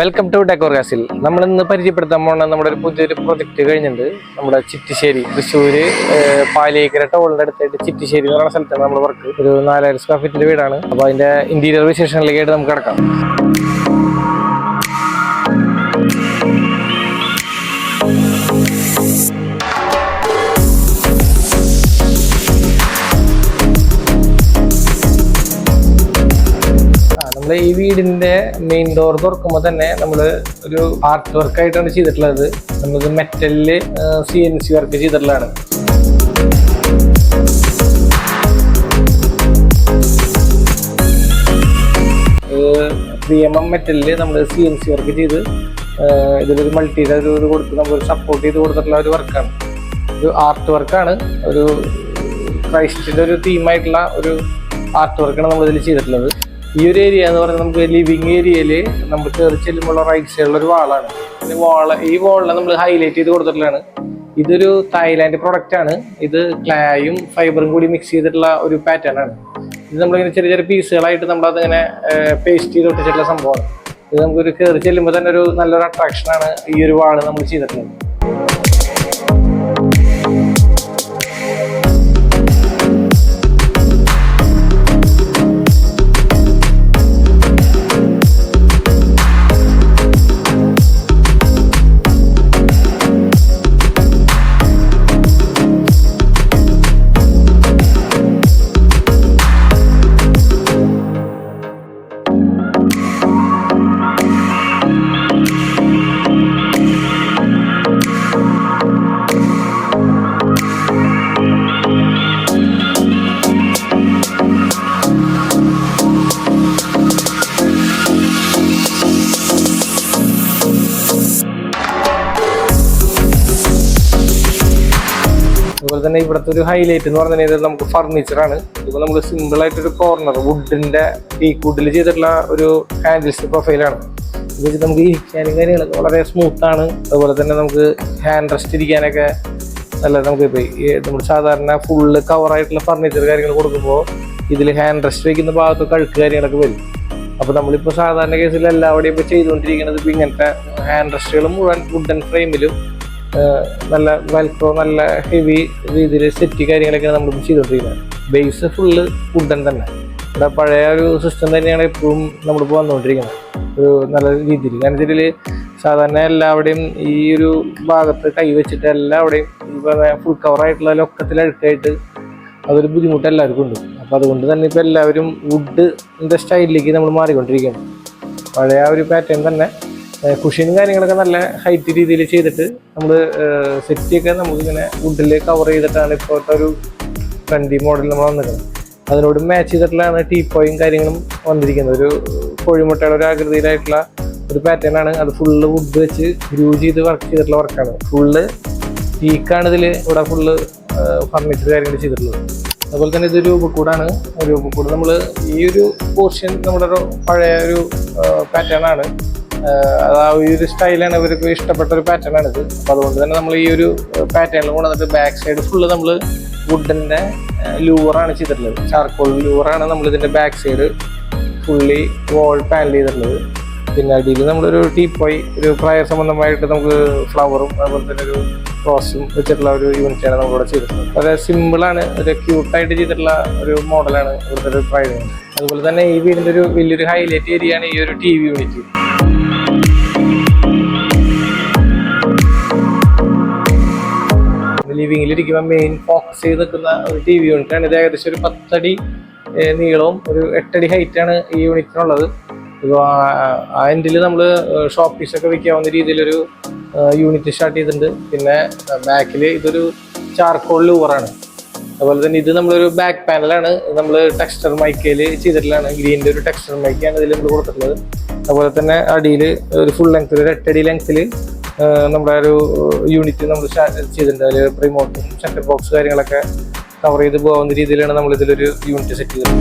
Welcome to decor castle. നമ്മൾ ഇന്ന് പരിചയപ്പെടുത്താൻ പോകുന്ന നമ്മുടെ ഒരു പുതിയൊരു പ്രൊജക്ട് കഴിഞ്ഞിട്ടുണ്ട്. നമ്മുടെ ചിറ്റിശ്ശേരി തൃശ്ശൂര് പാലിയേക്കര ടോളിന്റെ അടുത്തായിട്ട് ചിറ്റിശ്ശേരി എന്ന് പറയുന്ന സ്ഥലത്താണ് നമ്മൾ വർക്ക്. ഒരു 4000 സ്ക്വയർ ഫീറ്റിന്റെ വീടാണ്. അപ്പൊ അതിന്റെ ഇന്റീരിയർ വിശേഷങ്ങളിലേക്കായിട്ട് നമുക്ക് കിടക്കാം. ഈ വീടിന്റെ മെയിൻ ഡോർ തുറക്കുമ്പോൾ തന്നെ നമ്മൾ ഒരു ആർട്ട് വർക്ക് ആയിട്ടാണ് ചെയ്തിട്ടുള്ളത്. നമ്മളത് മെറ്റലില് CNC വർക്ക് ചെയ്തിട്ടുള്ളതാണ്. മെറ്റലില് നമ്മൾ CNC വർക്ക് ചെയ്ത് ഇതിലൊരു മൾട്ടിയുടെ ഒരു കൊടുത്ത് നമ്മൾ സപ്പോർട്ട് ചെയ്ത് കൊടുത്തിട്ടുള്ള ഒരു വർക്കാണ്. ഒരു ആർട്ട് വർക്കാണ്. ഒരു ക്രൈസ്റ്റിന്റെ ഒരു തീമായിട്ടുള്ള ഒരു ആർട്ട് വർക്കാണ് നമ്മൾ ഇതിൽ ചെയ്തിട്ടുള്ളത്. ഈ ഒരു ഏരിയ എന്ന് പറയുന്നത് നമുക്ക് ലിവിങ് ഏരിയയില് നമ്മൾ കയറി ചെല്ലുമ്പോൾ റൈറ്റ് സൈഡിലുള്ള ഒരു വാളാണ്. ഈ വാളിനെ നമ്മൾ ഹൈലൈറ്റ് ചെയ്ത് കൊടുത്തിട്ടുള്ളതാണ്. ഇതൊരു തായ്ലാൻഡ് പ്രൊഡക്റ്റ് ആണ്. ഇത് ക്ലായും ഫൈബറും കൂടി മിക്സ് ചെയ്തിട്ടുള്ള ഒരു പാറ്റേൺ ആണ്. ഇത് നമ്മളിങ്ങനെ ചെറിയ ചെറിയ പീസുകളായിട്ട് നമ്മളതിങ്ങനെ പേസ്റ്റ് ചെയ്ത് ഒട്ടിച്ചിട്ടുള്ള സംഭവമാണ്. ഇത് നമുക്കൊരു കയറി ചെല്ലുമ്പോൾ തന്നെ ഒരു നല്ലൊരു അട്രാക്ഷനാണ് ഈ ഒരു വാള് നമ്മൾ ചെയ്തിട്ടുള്ളത്. അതുപോലെ തന്നെ ഇവിടുത്തെ ഒരു ഹൈലൈറ്റ് എന്ന് പറഞ്ഞാൽ നമുക്ക് ഫർണിച്ചറാണ്. ഇപ്പോൾ നമ്മൾ സിമ്പിൾ ആയിട്ടൊരു കോർണർ വുഡിന്റെ ടീക്ക് വുഡിൽ ചെയ്തിട്ടുള്ള ഒരു ഹാൻഡിൽസ് പ്രൊഫൈലാണ്. ഇത് വെച്ച് നമുക്ക് ഇരിക്കാനും കാര്യങ്ങളൊക്കെ വളരെ സ്മൂത്താണ്. അതുപോലെ തന്നെ നമുക്ക് ഹാൻഡ് റെസ്റ്റ് ഇരിക്കാനൊക്കെ നല്ല നമുക്ക് ഇപ്പോൾ നമ്മൾ സാധാരണ ഫുള്ള് കവറായിട്ടുള്ള ഫർണിച്ചർ കാര്യങ്ങൾ കൊടുക്കുമ്പോൾ ഇതിൽ ഹാൻഡ് റെസ്റ്റ് വയ്ക്കുന്ന ഭാഗത്ത് കഴുക്ക് കാര്യങ്ങളൊക്കെ വരും. അപ്പോൾ നമ്മളിപ്പോൾ സാധാരണ കേസിൽ എല്ലാവിടെയും ഇപ്പോൾ ചെയ്തുകൊണ്ടിരിക്കുന്നത് ഇപ്പോൾ ഇങ്ങനത്തെ ഹാൻഡ് റെസ്റ്റുകൾ മുഴുവൻ വുഡൻ ഫ്രെയിമിലും നല്ല വെൽക്രോ നല്ല ഹെവി രീതിയിൽ സെറ്റ് കാര്യങ്ങളൊക്കെയാണ് നമ്മൾ ചെയ്തുകൊണ്ടിരിക്കുന്നത്. ബേസ് ഫുള്ള് വുഡൻ തന്നെ. ഇവിടെ പഴയ ഒരു സിസ്റ്റം തന്നെയാണ് എപ്പോഴും നമ്മളിപ്പോൾ വന്നുകൊണ്ടിരിക്കുന്നത് ഒരു നല്ല രീതിയിൽ. കാരണം ഇതിൽ സാധാരണ എല്ലാവിടെയും ഈ ഒരു ഭാഗത്ത് കൈവച്ചിട്ട് എല്ലാവിടെയും ഇപ്പോൾ ഫുൾ കവറായിട്ടുള്ള ലൊക്കത്തിൽ അഴുക്കായിട്ട് അതൊരു ബുദ്ധിമുട്ട് എല്ലാവർക്കും ഉണ്ട്. അപ്പോൾ അതുകൊണ്ട് തന്നെ ഇപ്പോൾ എല്ലാവരും വുഡിൻ്റെ സ്റ്റൈലിലേക്ക് നമ്മൾ മാറിക്കൊണ്ടിരിക്കുകയാണ്. പഴയ ഒരു പാറ്റേൺ തന്നെ കുഷ്യനും കാര്യങ്ങളൊക്കെ നല്ല ഹൈറ്റ് രീതിയിൽ ചെയ്തിട്ട് നമ്മൾ സെറ്റിയൊക്കെ നമുക്കിങ്ങനെ വുഡിൽ കവർ ചെയ്തിട്ടാണ് ഇപ്പോഴത്തെ ഒരു ട്രെൻഡി മോഡൽ നമ്മൾ വന്നിരിക്കുന്നത്. അതിനോട് മാച്ച് ചെയ്തിട്ടുള്ളതാണ് ടീപ്പോയും കാര്യങ്ങളും വന്നിരിക്കുന്നത്. ഒരു കോഴിമുട്ടയുടെ ഒരു ആകൃതിയിലായിട്ടുള്ള ഒരു പാറ്റേൺ ആണ്. അത് ഫുള്ള് വുഡ് വെച്ച് ഗ്രൂ ചെയ്ത് വർക്ക് ചെയ്തിട്ടുള്ള വർക്കാണ്. ഫുള്ള് ടീക്കാണ് ഇതിൽ ഇവിടെ ഫുള്ള് ഫർണിച്ചർ കാര്യങ്ങൾ ചെയ്തിട്ടുള്ളത്. അതുപോലെ തന്നെ ഇത് രൂപക്കൂടാണ്. രൂപക്കൂട് നമ്മൾ ഈ ഒരു പോർഷൻ നമ്മുടെ ഒരു പഴയ ഒരു പാറ്റേൺ ആണ്. അത് ആ ഒരു സ്റ്റൈലാണ് ഇവർക്ക് ഇഷ്ടപ്പെട്ട ഒരു പാറ്റേൺ ആണിത്. അപ്പോൾ അതുകൊണ്ട് തന്നെ നമ്മൾ ഈ ഒരു പാറ്റേണിൽ കൊണ്ടുവന്നിട്ട് ബാക്ക് സൈഡ് ഫുള്ള് നമ്മൾ വുഡിൻ്റെ ലൂവറാണ് ചെയ്തിട്ടുള്ളത്. ചാർക്കോൾ ലൂവറാണ് നമ്മൾ ഇതിൻ്റെ ബാക്ക് സൈഡ് ഫുള്ളി വാൾ പാനൽ ചെയ്തിട്ടുള്ളത്. പിന്നെ അടിയിൽ നമ്മളൊരു ടീപ്പോയി ഒരു പ്രായ സംബന്ധമായിട്ട് നമുക്ക് ഫ്ലവറും അതുപോലെ തന്നെ ഒരു റോസും വെച്ചിട്ടുള്ള ഒരു യൂണിറ്റാണ് നമ്മളിവിടെ ചെയ്തിട്ടുള്ളത്. വളരെ സിമ്പിളാണ്, ഒരു ക്യൂട്ടായിട്ട് ചെയ്തിട്ടുള്ള ഒരു മോഡലാണ് ഇവിടുത്തെ ഒരു പ്രൈഡ്. അതുപോലെ തന്നെ ഈ വീടിൻ്റെ ഒരു വലിയൊരു ഹൈലൈറ്റ് ഏരിയ ആണ് ഈ ഒരു TV യൂണിറ്റ്. ലിവിങ്ങിലിരിക്കുമ്പോൾ മെയിൻ ഫോക്കസ് ചെയ്ത് നിൽക്കുന്ന ഒരു TV യൂണിറ്റാണ്. ഇത് ഏകദേശം ഒരു 10 അടി നീളവും ഒരു 8 അടി ഹൈറ്റാണ് ഈ യൂണിറ്റിനുള്ളത്. ഇപ്പോൾ ആ എൻഡിൽ നമ്മൾ ഷോപ്പ് പീസൊക്കെ വയ്ക്കാവുന്ന രീതിയിലൊരു യൂണിറ്റ് സ്റ്റാർട്ട് ചെയ്തിട്ടുണ്ട്. പിന്നെ ബാക്കിൽ ഇതൊരു ചാർക്കോൾ ലൂവറാണ്. അതുപോലെ തന്നെ ഇത് നമ്മളൊരു ബാക്ക് പാനലാണ്, നമ്മൾ ടെക്സ്ചർ മൈക്കയിൽ ചെയ്തിട്ടുള്ളതാണ്. ഗ്രീനിൻ്റെ ഒരു ടെക്സ്ചർ മൈക്കാണ് ഇതിൽ നമ്മൾ കൊടുത്തിട്ടുള്ളത്. അതുപോലെ തന്നെ അടിയിൽ ഒരു ഫുൾ ലെങ്ത്തിൽ, ഒരു 8 അടി ലെങ്ത്തിൽ നമ്മുടെ ഒരു യൂണിറ്റ് നമ്മൾ ചെയ്തിട്ടുണ്ട്. അതിൽ റിമോട്ടും സെറ്റർ ബോക്സ് കാര്യങ്ങളൊക്കെ കവർ ചെയ്ത് പോകുന്ന രീതിയിലാണ് നമ്മൾ ഇതിലൊരു യൂണിറ്റ് സെറ്റ് ചെയ്തത്.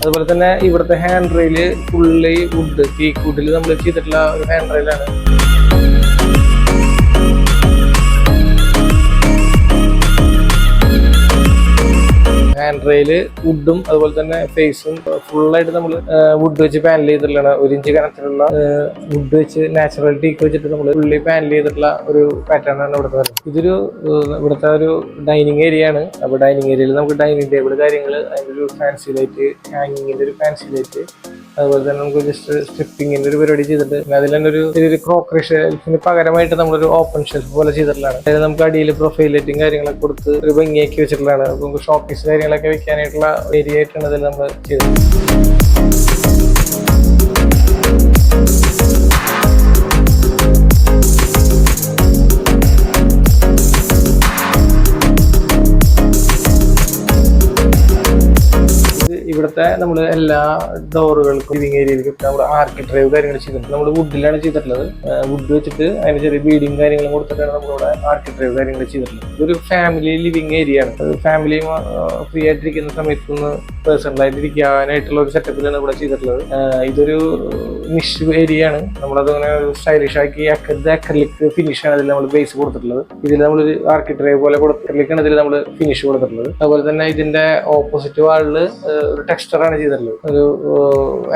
അതുപോലെ തന്നെ ഇവിടുത്തെ ഹാൻഡ് റെയില് ഫുള്ളി വുഡ്, ടീക്ക് വുഡിൽ നമ്മൾ ചെയ്തിട്ടുള്ള ഒരു ഹാൻഡ് റെയിലാണ്. ഹാൻഡ് റെയില് വുഡും അതുപോലെ തന്നെ ഫേസും ഫുള്ളായിട്ട് നമ്മൾ വുഡ് വെച്ച് പാനൽ ചെയ്തിട്ടുള്ളതാണ്. 1 ഇഞ്ച് കനത്തിലുള്ള വുഡ് വെച്ച് നാച്ചുറൽ ടീക്ക് വെച്ചിട്ട് നമ്മൾ ഫുള്ളി പാനൽ ചെയ്തിട്ടുള്ള ഒരു പാറ്റേൺ ആണ് ഇവിടുത്തെ വരുന്നത്. ഇതൊരു ഇവിടുത്തെ ഒരു ഡൈനിങ് ഏരിയ ആണ്. അപ്പോൾ ഡൈനിങ് ഏരിയയിൽ നമുക്ക് ഡൈനിങ് ടേബിൾ കാര്യങ്ങൾ, അതിൻ്റെ ഒരു ഫാൻസി ലൈറ്റ്, ഹാങ്ങിങ്ങിൻ്റെ ഒരു ഫാൻസി ലൈറ്റ്, അതുപോലെ തന്നെ നമുക്ക് ജസ്റ്റ് സ്ട്രിപ്പിങ്ങിൻ്റെ ഒരു പരിപാടി ചെയ്തിട്ട് അതിൽ തന്നെ ഒരു ക്രോക്കറി ഷെൽഫിന് പകരമായിട്ട് നമ്മളൊരു ഓപ്പൺ ഷെൽഫ് പോലെ ചെയ്തിട്ടുള്ളതാണ്. അതായത് നമുക്ക് അടിയിൽ പ്രൊഫൈൽ ലൈറ്റും കാര്യങ്ങളൊക്കെ കൊടുത്ത് ഒരു ഭംഗിയാക്കി വെച്ചിട്ടുള്ളതാണ്. അപ്പോൾ നമുക്ക് ഷോപ്പീസ് കാര്യങ്ങളൊക്കെ വെക്കാനായിട്ടുള്ള ഏരിയ ആയിട്ടാണ് ഇതിൽ നമ്മൾ ചെയ്തത്. ഇവിടുത്തെ നമ്മൾ എല്ലാ ഡോറുകൾക്കും ലിവിങ് ഏരിയയിലേക്കും നമ്മൾ ആർക്കി ഡ്രൈവ് കാര്യങ്ങൾ ചെയ്തിട്ടുണ്ട്. നമ്മൾ വുഡിലാണ് ചെയ്തിട്ടുള്ളത്. വുഡ് വെച്ചിട്ട് അതിന് ചെറിയ ബീഡിങ് കാര്യങ്ങളും കൊടുത്തിട്ടാണ് നമ്മളിവിടെ ആർക്കി ഡ്രൈവ് കാര്യങ്ങൾ ചെയ്തിട്ടുള്ളത്. ഇതൊരു ഫാമിലി ലിവിങ് ഏരിയ ആണ്. ഫാമിലി ഫ്രീ ആയിട്ടിരിക്കുന്ന സമയത്ത് ഒന്ന് പേഴ്സണലായിട്ട് ഇരിക്കാനായിട്ടുള്ള ഒരു സെറ്റപ്പിലാണ് ഇവിടെ ചെയ്തിട്ടുള്ളത്. ഇതൊരു നിഷ് ഏരിയ ആണ്. നമ്മളതങ്ങനെ ഒരു സ്റ്റൈലിഷ് ആക്കി അക്രലിക് ഫിനിഷാണ് ഇതിൽ നമ്മൾ ബേസ് കൊടുത്തിട്ടുള്ളത്. ഇതിൽ നമ്മളൊരു ആർക്കി ഡ്രൈവ് പോലെ അക്രലിക്കാണ് ഇതിൽ നമ്മൾ ഫിനിഷ് കൊടുത്തിട്ടുള്ളത്. അതുപോലെ തന്നെ ഇതിന്റെ ഓപ്പോസിറ്റ് വാളില് ഒരു ടെക്സ്ചറാണ് ചെയ്തിട്ടുള്ളത്. ഒരു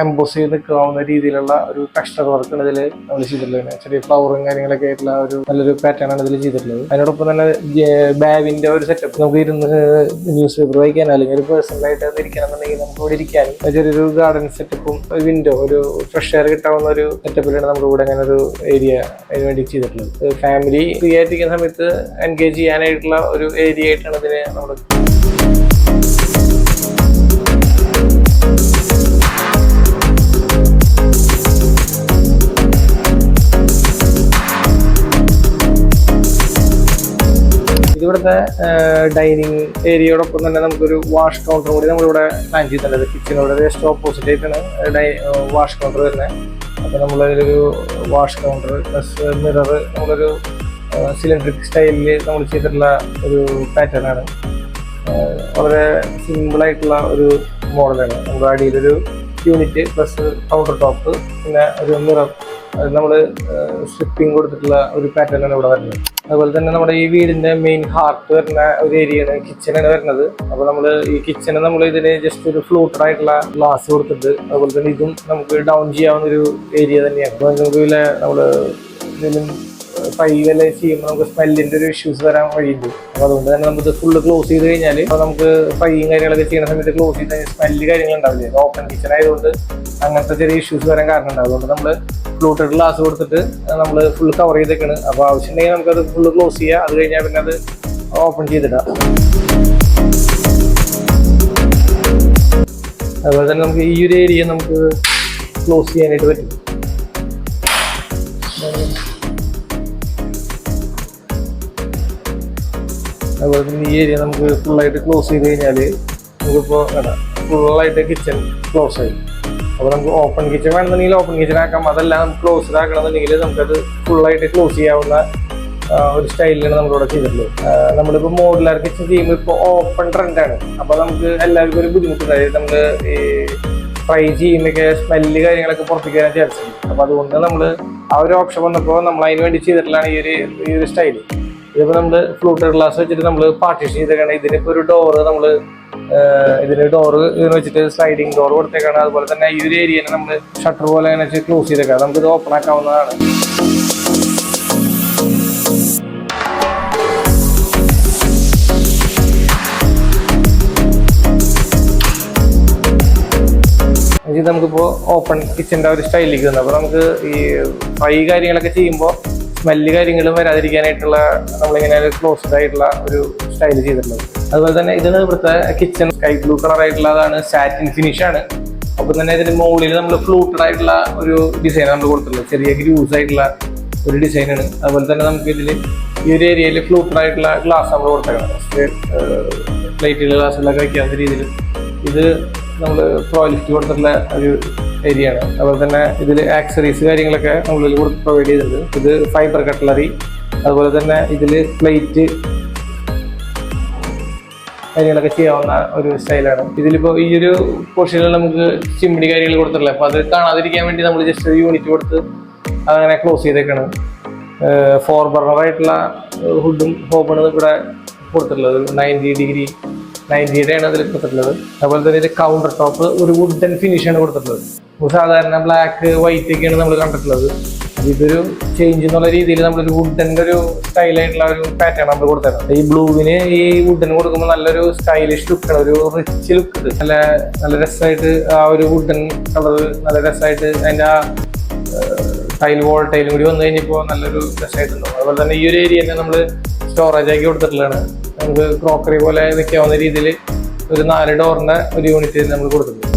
എംബോസ് ചെയ്ത് നിൽക്കാവുന്ന രീതിയിലുള്ള ഒരു ടെക്സ്ചർ വർക്കാണ് ഇതിൽ നമ്മൾ ചെയ്തിട്ടുള്ളത്. ചെറിയ ഫ്ലവറും കാര്യങ്ങളൊക്കെ ആയിട്ടുള്ള ഒരു നല്ലൊരു പാറ്റേൺ ആണ് ഇതിൽ ചെയ്തിട്ടുള്ളത്. അതിനോടൊപ്പം തന്നെ ബാവിന്റെ ഒരു സെറ്റപ്പ്, നമുക്ക് ഇരുന്ന് ന്യൂസ് പേപ്പർ വായിക്കാൻ അല്ലെങ്കിൽ ഒരു പേഴ്സണലായിട്ട് ഇരിക്കണമെന്നുണ്ടെങ്കിൽ നമുക്ക് ഇവിടെ ഇരിക്കാനും ചെറിയൊരു ഗാർഡൻ സെറ്റപ്പും ഒരു വിൻഡോ, ഒരു ഫ്രഷ് എയർ കിട്ടാവുന്ന ഒരു സെറ്റപ്പിലാണ് നമ്മൾ ഇവിടെ അങ്ങനെ ഒരു ഏരിയ അതിന് വേണ്ടി ചെയ്തിട്ടുള്ളത്. ഫാമിലി ഫ്രീ ആയിട്ടിരിക്കുന്ന സമയത്ത് എൻഗേജ് ചെയ്യാനായിട്ടുള്ള ഒരു ഏരിയ ആയിട്ടാണ് ഇതിനെ നമ്മൾ. ഇവിടുത്തെ ഡൈനിങ് ഏരിയയോടൊപ്പം തന്നെ നമുക്കൊരു വാഷ് കൗണ്ടർ കൂടി നമ്മളിവിടെ പ്ലാൻ ചെയ്തിട്ടുണ്ട്. കിച്ചണോട് ജസ്റ്റ് ഓപ്പോസിറ്റ് ആയിട്ടാണ് വാഷ് കൗണ്ടർ വരുന്നത്. അപ്പോൾ നമ്മളതിലൊരു വാഷ് കൗണ്ടർ പ്ലസ് മിറർ നമ്മളൊരു സിലിണ്ടറിക് സ്റ്റൈലിൽ നമ്മൾ ചെയ്തിട്ടുള്ള ഒരു പാറ്റേൺ ആണ്. വളരെ സിമ്പിളായിട്ടുള്ള ഒരു മോഡലാണ്. നമ്മുടെ അടിയിലൊരു യൂണിറ്റ് പ്ലസ് കൗണ്ടർ ടോപ്പ്, പിന്നെ ഒരു മിറർ, നമ്മൾ സ്ട്രിപ്പിംഗ് കൊടുത്തിട്ടുള്ള ഒരു പാറ്റേൺ ആണ് ഇവിടെ വരുന്നത്. അതുപോലെ തന്നെ നമ്മുടെ ഈ വീടിന്റെ മെയിൻ ഹാർട്ട് വരുന്ന ഒരു ഏരിയയാണ് കിച്ചണാണ് വരുന്നത്. അപ്പോൾ നമ്മൾ ഈ കിച്ചണ് നമ്മൾ ഇതിന് ജസ്റ്റ് ഒരു ഫ്ലൂട്ടഡ് ആയിട്ടുള്ള ഗ്ലാസ് കൊടുത്തിട്ട്, അതുപോലെ തന്നെ ഇതും നമുക്ക് ഡൗൺ ചെയ്യാവുന്ന ഒരു ഏരിയ തന്നെയാണ്. അപ്പോൾ നമുക്ക് ഇതിൽ നമ്മൾ ഇതിലും ഫ്രൈവെല്ലാം ചെയ്യുമ്പോൾ നമുക്ക് സ്മെല്ലിന്റെ ഒരു ഇഷ്യൂസ് വരാൻ വഴിയുണ്ട്. അപ്പോൾ അതുകൊണ്ട് തന്നെ നമുക്ക് ഫുള്ള് ക്ലോസ് ചെയ്ത് കഴിഞ്ഞാൽ നമുക്ക് ഫ്രൈയും കാര്യങ്ങളൊക്കെ ചെയ്യുന്ന സമയത്ത് ക്ലോസ് ചെയ്ത് കഴിഞ്ഞാൽ സ്മെല്ല് കാര്യങ്ങൾ ഉണ്ടാവില്ല. ഓപ്പൺ കിച്ചൺ ആയതുകൊണ്ട് അങ്ങനത്തെ ചെറിയ ഇഷ്യൂസ് വരാൻ കാരണം ഉണ്ടാവും. അതുകൊണ്ട് നമ്മൾ ഫ്ലൂട്ടഡ് ഗ്ലാസ് കൊടുത്തിട്ട് നമ്മൾ ഫുൾ കവർ ചെയ്തേക്കാണ്. അപ്പോൾ ആവശ്യമുണ്ടെങ്കിൽ നമുക്കത് ഫുള്ള് ക്ലോസ് ചെയ്യാം. അത് കഴിഞ്ഞാൽ പിന്നെ അത് ഓപ്പൺ ചെയ്തിടാം. അതുപോലെ തന്നെ നമുക്ക് ഈ ഒരു ഏരിയ നമുക്ക് ക്ലോസ് ചെയ്യാനായിട്ട് പറ്റും. അതുപോലെ തന്നെ ഈ ഏരിയ നമുക്ക് ഫുള്ളായിട്ട് ക്ലോസ് ചെയ്ത് കഴിഞ്ഞാൽ നമുക്കിപ്പോൾ ഫുള്ളായിട്ട് കിച്ചൺ ക്ലോസ് ആയി. അപ്പോൾ നമുക്ക് ഓപ്പൺ കിച്ചൺ വേണമെന്നുണ്ടെങ്കിൽ ഓപ്പൺ കിച്ചൺ ആക്കാം. അതല്ല നമുക്ക് ക്ലോസ്ഡ് ആക്കണമെന്നുണ്ടെങ്കിൽ നമുക്കത് ഫുള്ളായിട്ട് ക്ലോസ് ചെയ്യാവുന്ന ഒരു സ്റ്റൈലിലാണ് നമ്മളിവിടെ ചെയ്തിട്ടുള്ളത്. നമ്മളിപ്പോൾ മോഡുലാർ കിച്ചൺ ചെയ്യുമ്പോൾ ഇപ്പോൾ ഓപ്പൺ ട്രെൻഡാണ്. അപ്പോൾ നമുക്ക് എല്ലാവർക്കും ഒരു ബുദ്ധിമുട്ടുണ്ടായി. നമുക്ക് ഈ ഫ്രൈ ചെയ്യുമ്പോഴൊക്കെ സ്മെല്ല് കാര്യങ്ങളൊക്കെ പുറത്തേക്ക് വരാൻ ചാൻസ് ഉണ്ട്. അപ്പോൾ അതുകൊണ്ട് നമ്മൾ ആ ഒരു ഓപ്ഷൻ വന്നപ്പോൾ നമ്മൾ അതിന് വേണ്ടി ചെയ്തിട്ടുള്ളതാണ് ഈ ഒരു സ്റ്റൈൽ. ഇതിപ്പോൾ നമ്മൾ ഫ്ലൂട്ടഡ് ഗ്ലാസ് വെച്ചിട്ട് നമ്മൾ പാർട്ടീഷൻ ചെയ്തേക്കാണ്. ഇതിനിപ്പോൾ ഒരു ഡോറ് നമ്മൾ ഇതിന് ഡോറ് ഇതിന് വെച്ചിട്ട് സ്ലൈഡിങ് ഡോർ കൊടുത്തേക്കാണ്. അതുപോലെ തന്നെ ഈ ഒരു ഏരിയനെ നമ്മൾ ഷട്ടർ പോലെ അങ്ങനെ വെച്ച് ക്ലോസ് ചെയ്തേക്കാം. നമുക്കിത് ഓപ്പൺ ആക്കാവുന്നതാണ്. ഇത് നമുക്കിപ്പോൾ ഓപ്പൺ കിച്ചൻ്റെ ഒരു സ്റ്റൈലിലേക്ക് വന്നത്. അപ്പോൾ നമുക്ക് ഈ ഫ്രൈ കാര്യങ്ങളൊക്കെ ചെയ്യുമ്പോൾ സ്മെല്ല് കാര്യങ്ങളും വരാതിരിക്കാനായിട്ടുള്ള നമ്മളിങ്ങനെ ക്ലോസ്ഡ് ആയിട്ടുള്ള ഒരു സ്റ്റൈൽ ചെയ്തിട്ടുള്ളത്. അതുപോലെ തന്നെ ഇതിന് ഇവിടുത്തെ കിച്ചൺ സ്കൈ ബ്ലൂ കളറായിട്ടുള്ളതാണ്, സാറ്റിൻ ഫിനിഷാണ്. അപ്പം തന്നെ ഇതിന് മുകളിൽ നമ്മൾ ഫ്ലൂട്ടഡ് ആയിട്ടുള്ള ഒരു ഡിസൈൻ നമ്മൾ കൊടുത്തിട്ടുള്ളത്, ചെറിയ ഗ്രൂസ് ആയിട്ടുള്ള ഒരു ഡിസൈനാണ്. അതുപോലെ തന്നെ നമുക്ക് ഇതിൽ ഈ ഒരു ഏരിയയിൽ ഫ്ലൂട്ടഡ് ആയിട്ടുള്ള ഗ്ലാസ് നമ്മൾ കൊടുത്തേക്കണം, പ്ലേറ്റുകൾ ഗ്ലാസ്സുകളൊക്കെ വയ്ക്കാവുന്ന രീതിയിൽ. ഇത് നമ്മൾ പ്രോ ലിഫ്റ്റ് കൊടുത്തിട്ടുള്ള ഒരു ഏരിയ ആണ്. അതുപോലെ തന്നെ ഇതിൽ ആക്സറീസ് കാര്യങ്ങളൊക്കെ നമ്മളിൽ പ്രൊവൈഡ് ചെയ്തിട്ടുണ്ട്. ഇത് ഫൈബർ കട്ട്ലറി, അതുപോലെ തന്നെ ഇതിൽ പ്ലേറ്റ് കാര്യങ്ങളൊക്കെ ചെയ്യാവുന്ന ഒരു സ്റ്റൈലാണ്. ഇതിലിപ്പോൾ ഈ ഒരു പോർഷനിൽ നമുക്ക് ചിമ്മിണി കാര്യങ്ങൾ കൊടുത്തിട്ടില്ല, അപ്പോൾ അത് കാണാതിരിക്കാൻ വേണ്ടി നമ്മൾ ജസ്റ്റ് ഒരു യൂണിറ്റ് കൊടുത്ത് അതങ്ങനെ ക്ലോസ് ചെയ്തേക്കാണ്. 4 ബർണറായിട്ടുള്ള ഹുഡും ഹോബാണ് ഇവിടെ കൊടുത്തിട്ടുള്ളത്. 90°ആണ് അതിൽ കൊടുത്തിട്ടുള്ളത്. അതുപോലെ തന്നെ ഇത് കൗണ്ടർ ടോപ്പ് ഒരു വുഡൻ ഫിനിഷാണ് കൊടുത്തിട്ടുള്ളത്. സാധാരണ ബ്ലാക്ക് വൈറ്റ് ഒക്കെയാണ് നമ്മൾ കണ്ടിട്ടുള്ളത്. ഇതൊരു ചേഞ്ച് എന്നുള്ള രീതിയിൽ നമ്മളൊരു വുഡൻ്റെ ഒരു സ്റ്റൈലായിട്ടുള്ള ഒരു പാറ്റേൺ നമ്മൾ കൊടുത്തിട്ടുണ്ട്. ഈ ബ്ലൂവിന് ഈ വുഡന് കൊടുക്കുമ്പോൾ നല്ലൊരു സ്റ്റൈലിഷ് ലുക്കാണ്, ഒരു റിച്ച് ലുക്ക്, നല്ല രസമായിട്ട് ആ ഒരു വുഡൻ കളർ നല്ല രസമായിട്ട് അതിൻ്റെ ആ ടൈലും കൂടി വന്നു കഴിഞ്ഞപ്പോൾ നല്ലൊരു രസമായിട്ടുണ്ടാവും. അതുപോലെ തന്നെ ഈ ഒരു ഏരിയ തന്നെ നമ്മൾ സ്റ്റോറേജ് ആക്കി കൊടുത്തിട്ടുള്ളതാണ്. നമുക്ക് ക്രോക്കറി പോലെ വെക്കാവുന്ന രീതിയിൽ ഒരു 4 ഡോറിൻ്റെ ഒരു യൂണിറ്റ് നമ്മൾ കൊടുത്തിട്ടുണ്ട്.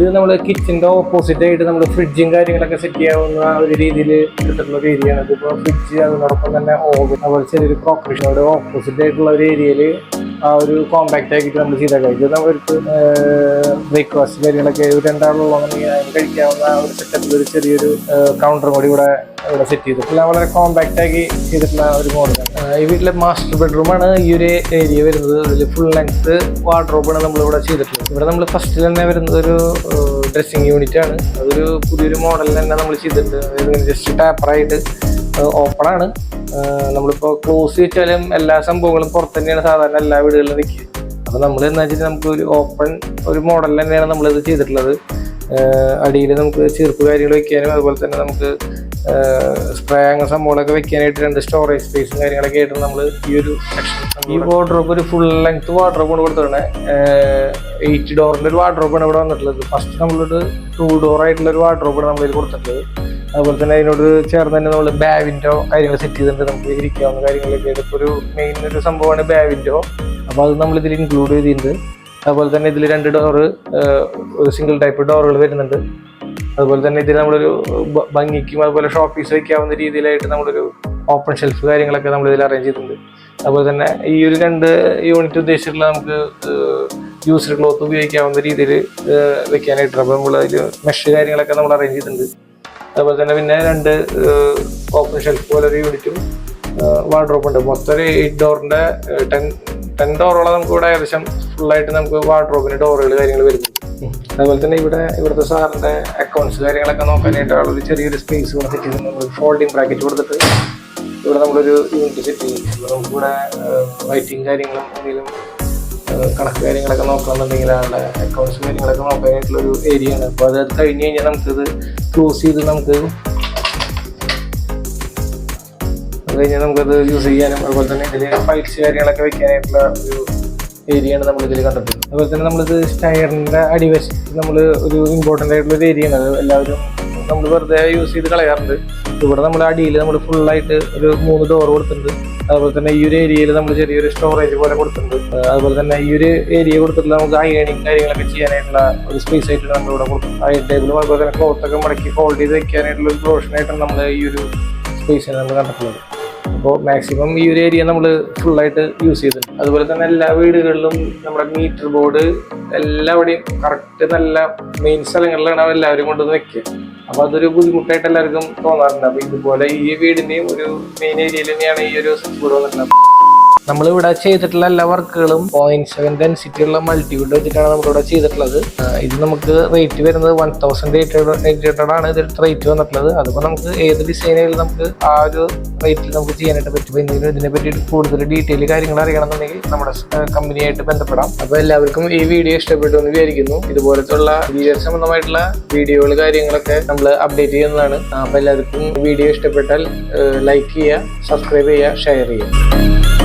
ഇത് നമ്മൾ കിച്ചൻ്റെ ഓപ്പോസിറ്റ് ആയിട്ട് നമ്മൾ ഫ്രിഡ്ജും കാര്യങ്ങളൊക്കെ സെറ്റ് ചെയ്യാവുന്ന ഒരു രീതിയിൽ എടുത്തിട്ടുള്ള ഒരു ഏരിയയാണ്. ഇതിപ്പോൾ ഫ്രിഡ്ജ്, അതിനോടൊപ്പം തന്നെ ഓവൻ, അതുപോലെ ചെറിയൊരു ക്രോക്കറിനോട് ഓപ്പോസിറ്റ് ആയിട്ടുള്ള ഒരു ഏരിയയിൽ ആ ഒരു കോമ്പാക്റ്റ് ആക്കിയിട്ട് നമ്മൾ ചെയ്തേക്കാം. ഇത് നമ്മൾക്ക് ബ്രേക്ക്ഫാസ്റ്റ് കാര്യങ്ങളൊക്കെ 2 ആളുള്ളതെന്നുണ്ടെങ്കിൽ അതിന് കഴിക്കാവുന്ന ഒരു സെറ്റപ്പിൽ ഒരു ചെറിയൊരു കൗണ്ടറും കൂടി ഇവിടെ സെറ്റ് ചെയ്തിട്ടുള്ള വളരെ കോമ്പാക്റ്റ് ആക്കി ചെയ്തിട്ടുള്ള ഒരു മോഡലാണ്. ഈ വീട്ടിലെ മാസ്റ്റർ ബെഡ്റൂമാണ് ഈ ഒരു ഏരിയ വരുന്നത്. ഇതിൽ ഫുൾ ലെങ്ത് വാർഡ്രോബാണ് നമ്മളിവിടെ ചെയ്തിട്ടുള്ളത്. ഇവിടെ നമ്മൾ ഫസ്റ്റിൽ തന്നെ വരുന്നത് ഒരു ഡ്രസ്സിങ് യൂണിറ്റ് ആണ്. അതൊരു പുതിയൊരു മോഡലിൽ തന്നെ നമ്മൾ ചെയ്തിട്ടുണ്ട്. അതായത് ജസ്റ്റ് ടാപ്പറായിട്ട് ഓപ്പണാണ്. നമ്മളിപ്പോൾ ക്ലോസ് വെച്ചാലും എല്ലാ സംഭവങ്ങളും പുറത്ത് തന്നെയാണ് സാധാരണ എല്ലാ വീടുകളിലും നിൽക്കുക. അപ്പോൾ നമ്മൾ എന്താ വെച്ചാൽ നമുക്ക് ഒരു ഓപ്പൺ ഒരു മോഡൽ തന്നെയാണ് നമ്മളിത് ചെയ്തിട്ടുള്ളത്. അടിയിൽ നമുക്ക് ചീർപ്പ് കാര്യങ്ങൾ വെക്കാനും അതുപോലെ തന്നെ നമുക്ക് സ്പ്രേ അങ്ങനെ സംഭവങ്ങളൊക്കെ വെക്കാനായിട്ട് 2 സ്റ്റോറേജ് സ്പേസും കാര്യങ്ങളൊക്കെ ആയിട്ട് നമ്മൾ ഈ ഒരു സെക്ഷൻ, ഈ വാർഡ്രോബ് ഒരു ഫുൾ ലെങ്ത് വാർഡ്രോബാണ് കൊടുത്തിട്ടുള്ളത്. 8 ഡോറിൻ്റെ ഒരു വാർഡ്രോബാണ് ഇവിടെ വന്നിട്ടുള്ളത്. ഫസ്റ്റ് നമ്മളൊരു 2 ഡോറായിട്ടുള്ള ഒരു വാർഡ്രോബാണ് നമ്മളിൽ കൊടുത്തിട്ടുള്ളത്. അതുപോലെ തന്നെ അതിനോട് ചേർന്ന് തന്നെ നമ്മൾ ബാവിൻഡോ കാര്യങ്ങൾ സെറ്റ് ചെയ്തിട്ടുണ്ട്. നമുക്ക് ഇരിക്കാവുന്ന കാര്യങ്ങളൊക്കെ ഇപ്പോൾ ഒരു മെയിൻ ഒരു സംഭവമാണ് ബാവിൻഡോ. അപ്പോൾ അത് നമ്മളിതിൽ ഇൻക്ലൂഡ് ചെയ്തിട്ടുണ്ട്. അതുപോലെ തന്നെ ഇതിൽ 2 ഡോറ് ഒരു സിംഗിൾ ടൈപ്പ് ഡോറുകൾ വരുന്നുണ്ട്. അതുപോലെ തന്നെ ഇതിൽ നമ്മളൊരു ഭംഗിക്കും അതുപോലെ ഷോപ്പീസ് വയ്ക്കാവുന്ന രീതിയിലായിട്ട് നമ്മളൊരു ഓപ്പൺ ഷെൽഫ് കാര്യങ്ങളൊക്കെ നമ്മളിതിൽ അറേഞ്ച് ചെയ്തിട്ടുണ്ട്. അതുപോലെ തന്നെ ഈ ഒരു 2 യൂണിറ്റ് ഉദ്ദേശിച്ചിട്ടുള്ള നമുക്ക് യൂസ്ഡ് ക്ലോത്ത് ഉപയോഗിക്കാവുന്ന രീതിയിൽ വെക്കാനായിട്ട് അപ്പോൾ നമ്മൾ അതിൽ മെഷ് കാര്യങ്ങളൊക്കെ നമ്മൾ അറേഞ്ച് ചെയ്തിട്ടുണ്ട്. അതുപോലെ തന്നെ പിന്നെ 2 ഓപ്പൺ ഷെൽഫ് പോലെ ഒരു യൂണിറ്റും വാർഡ്രോബ് ഉണ്ട്. മൊത്തം ഒരു 8 ഡോറിൻ്റെ 10 ഡോറോളം നമുക്ക് ഇവിടെ ഏകദേശം ഫുള്ളായിട്ട് നമുക്ക് വാർഡ്രോബിന് ഡോറുകൾ കാര്യങ്ങൾ വരുന്നുണ്ട്. അതുപോലെ തന്നെ ഇവിടുത്തെ സാറിൻ്റെ അക്കൗണ്ട്സ് കാര്യങ്ങളൊക്കെ നോക്കാനായിട്ടുള്ള ഒരു ചെറിയൊരു സ്പേസ് കൂടെ സെറ്റ് ചെയ്തിട്ടുണ്ട്. നമ്മൾ ഫോൾഡിങ് ബ്രാക്കറ്റ് കൊടുത്തിട്ട് ഇവിടെ നമ്മളൊരു യൂണിറ്റ് സെറ്റ് ചെയ്യും. നമുക്കിവിടെ റൈറ്റിംഗ് കാര്യങ്ങളും എന്തെങ്കിലും കണക്ക് കാര്യങ്ങളൊക്കെ നോക്കണമെന്നുണ്ടെങ്കിൽ ആളുടെ അക്കൗണ്ട്സ് കാര്യങ്ങളൊക്കെ നോക്കാനായിട്ടുള്ളൊരു ഏരിയ ആണ്. അപ്പോൾ അത് കഴിഞ്ഞ് കഴിഞ്ഞാൽ നമുക്കിത് ക്ലോസ് ചെയ്ത് നമുക്കത് യൂസ് ചെയ്യാനും അതുപോലെ തന്നെ ഇതിൽ ഫൈൽസ് കാര്യങ്ങളൊക്കെ വെക്കാനായിട്ടുള്ള ഒരു ഏരിയയാണ് നമ്മളിതിൽ കണ്ടിട്ടുള്ളത്. അതുപോലെ തന്നെ നമ്മളിത് സ്റ്റയറിൻ്റെ അടിവശത്ത് നമ്മൾ ഒരു ഇമ്പോർട്ടൻ്റ് ആയിട്ടുള്ള ഒരു ഏരിയയാണ്. അത് എല്ലാവരും നമ്മൾ വെറുതെ യൂസ് ചെയ്ത് കളയാറുണ്ട്. ഇവിടെ നമ്മൾ അടിയിൽ നമ്മൾ ഫുള്ളായിട്ട് ഒരു 3 ഡോർ കൊടുത്തിട്ടുണ്ട്. അതുപോലെ തന്നെ ഈ ഒരു ഏരിയയിൽ നമ്മൾ ചെറിയൊരു സ്റ്റോറേജ് പോലെ കൊടുത്തിട്ടുണ്ട്. അതുപോലെ തന്നെ ഈ ഒരു ഏരിയ കൊടുത്തിട്ടുള്ള നമുക്ക് അയണിങ് കാര്യങ്ങളൊക്കെ ചെയ്യാനായിട്ടുള്ള ഒരു സ്പേസ് ആയിട്ട് നമ്മളിവിടെ കൊടുക്കും. അയൺ ടേബിളും അതുപോലെ തന്നെ ക്ലോത്തൊക്കെ മടക്കി ഫോൾഡ് ചെയ്ത് വെക്കാനായിട്ടുള്ള ഒരു പ്രൊവിഷനായിട്ടാണ് നമ്മൾ ഈ ഒരു സ്പേസിനെ നമ്മൾ കണ്ടിട്ടുള്ളത്. അപ്പോൾ മാക്സിമം ഈ ഒരു ഏരിയ നമ്മൾ ഫുള്ളായിട്ട് യൂസ് ചെയ്തിട്ടുണ്ട്. അതുപോലെ തന്നെ എല്ലാ വീടുകളിലും നമ്മുടെ മീറ്റർ ബോർഡ് എല്ലാവിടെയും കറക്റ്റ് നല്ല മെയിൻ സ്ഥലങ്ങളിലാണ് എല്ലാവരും കൊണ്ടുവന്ന് വെക്കുക. അപ്പോൾ അതൊരു ബുദ്ധിമുട്ടായിട്ട് എല്ലാവർക്കും തോന്നാറുണ്ട്. അപ്പോൾ ഇതുപോലെ ഈ വീടിൻ്റെയും ഒരു മെയിൻ ഏരിയയിൽ തന്നെയാണ് ഈ ഒരു സ്വിച്ച് ബോർഡ് വന്നിട്ടുള്ളത്. നമ്മളിവിടെ ചെയ്തിട്ടുള്ള എല്ലാ വർക്കുകളും 0.7 ഡെൻസിറ്റി ഉള്ള മൾട്ടിവുഡ് വെച്ചിട്ടാണ് നമ്മളിവിടെ ചെയ്തിട്ടുള്ളത്. ഇത് നമുക്ക് റേറ്റ് വരുന്നത് 1800 ആണ് ഇതിൽ റേറ്റ് വന്നിട്ടുള്ളത്. അതിപ്പോൾ നമുക്ക് ഏത് ഡിസൈനിൽ നമുക്ക് ആ ഒരു റേറ്റിൽ നമുക്ക് ചെയ്യാനായിട്ട് പറ്റും. എന്തെങ്കിലും ഇതിനെ പറ്റിയിട്ട് കൂടുതൽ ഡീറ്റെയിൽ കാര്യങ്ങൾ അറിയണമെന്നുണ്ടെങ്കിൽ നമ്മുടെ കമ്പനിയായിട്ട് ബന്ധപ്പെടാം. അപ്പോൾ എല്ലാവർക്കും ഈ വീഡിയോ ഇഷ്ടപ്പെട്ടു എന്ന് വിചാരിക്കുന്നു. ഇതുപോലത്തുള്ള വീഡിയോ സംബന്ധമായിട്ടുള്ള വീഡിയോകൾ കാര്യങ്ങളൊക്കെ നമ്മൾ അപ്ഡേറ്റ് ചെയ്യുന്നതാണ്. അപ്പോൾ എല്ലാവർക്കും വീഡിയോ ഇഷ്ടപ്പെട്ടാൽ ലൈക്ക് ചെയ്യുക, സബ്സ്ക്രൈബ് ചെയ്യുക, ഷെയർ ചെയ്യുക.